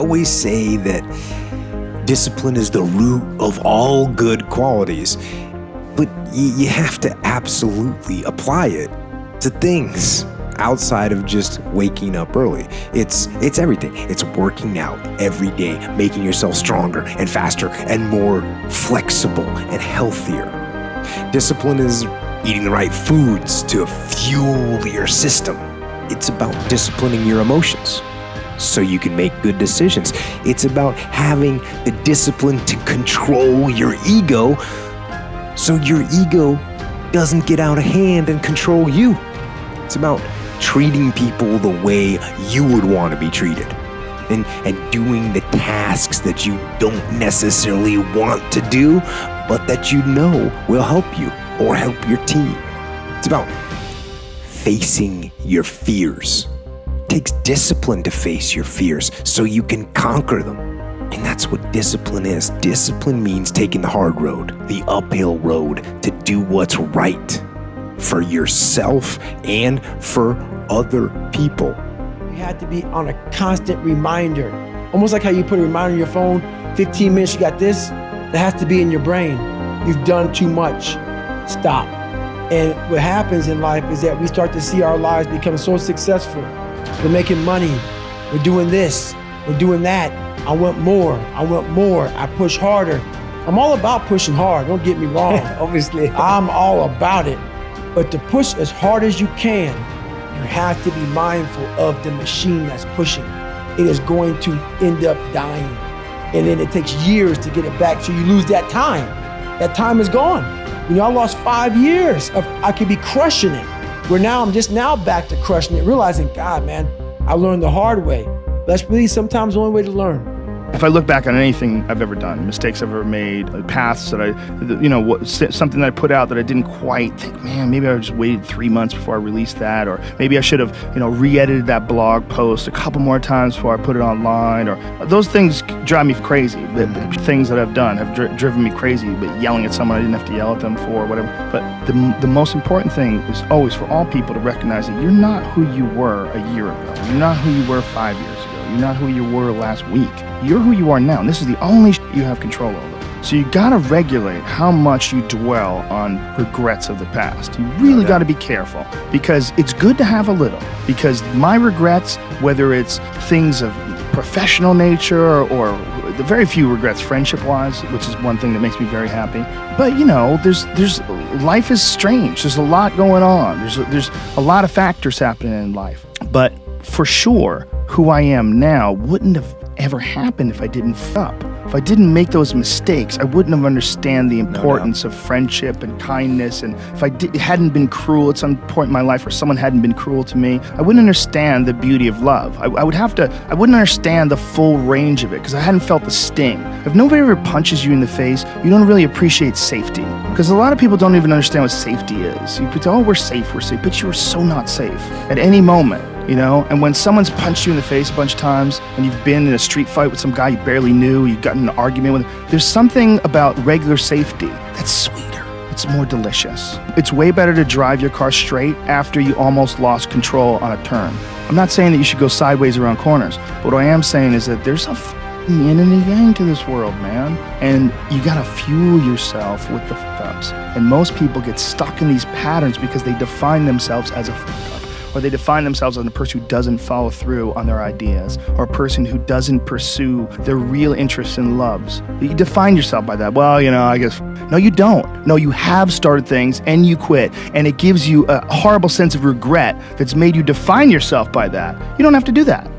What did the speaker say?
always say that discipline is the root of all good qualities, but you have to absolutely apply it to things outside of just waking up early. It's everything. It's working out every day, making yourself stronger and faster and more flexible and healthier. Discipline is eating the right foods to fuel your system. It's about disciplining your emotions so you can make good decisions. It's about having the discipline to control your ego so your ego doesn't get out of hand and control you. It's about treating people the way you would want to be treated and doing the tasks that you don't necessarily want to do, but that you know will help you or help your team. It's about facing your fears. It takes discipline to face your fears so you can conquer them. And that's what discipline is. Discipline means taking the hard road, the uphill road, to do what's right for yourself and for other people. You have to be on a constant reminder. Almost like how you put a reminder on your phone, 15 minutes, you got this. That has to be in your brain. You've done too much. Stop. And what happens in life is that we start to see our lives become so successful. We're making money. We're doing this. We're doing that. I want more. I want more. I push harder. I'm all about pushing hard. Don't get me wrong. Obviously. I'm all about it. But to push as hard as you can, you have to be mindful of the machine that's pushing. It is going to end up dying. And then it takes years to get it back, so you lose that time. That time is gone. You know, I lost 5 years of I could be crushing it. Where now I'm just now back to crushing it, realizing, God, man, I learned the hard way. That's really sometimes the only way to learn. If I look back on anything I've ever done, mistakes I've ever made, paths that something that I put out that I didn't quite think, man, maybe I just waited 3 months before I released that, or maybe I should have, re-edited that blog post a couple more times before I put it online, or those things drive me crazy. The things that I've done have driven me crazy, but yelling at someone I didn't have to yell at them for, whatever. But the most important thing is always for all people to recognize that you're not who you were a year ago. You're not who you were 5 years ago. You're not who you were last week. You're who you are now, and this is the only you have control over. So you gotta regulate how much you dwell on regrets of the past. You really gotta be careful, because it's good to have a little. Because my regrets, whether it's things of professional nature or the very few regrets friendship-wise, which is one thing that makes me very happy. But there's life is strange. There's a lot going on. There's a lot of factors happening in life. But for sure, who I am now wouldn't have ever happened if I didn't f up. If I didn't make those mistakes, I wouldn't have understand the importance of friendship and kindness. And if I hadn't been cruel at some point in my life, or someone hadn't been cruel to me, I wouldn't understand the beauty of love. I wouldn't understand the full range of it, because I hadn't felt the sting. If nobody ever punches you in the face, you don't really appreciate safety. Because a lot of people don't even understand what safety is. You put, oh, we're safe, but you are so not safe at any moment. And when someone's punched you in the face a bunch of times, and you've been in a street fight with some guy you barely knew, you've gotten in an argument with, there's something about regular safety that's sweeter. It's more delicious. It's way better to drive your car straight after you almost lost control on a turn. I'm not saying that you should go sideways around corners, but what I am saying is that there's a yin and a yang to this world, man. And you gotta fuel yourself with the f-ups. And most people get stuck in these patterns because they define themselves as a f-up. Or they define themselves as a person who doesn't follow through on their ideas, or a person who doesn't pursue their real interests and loves. You define yourself by that. Well, I guess, no, you don't. No, you have started things and you quit, and it gives you a horrible sense of regret that's made you define yourself by that. You don't have to do that.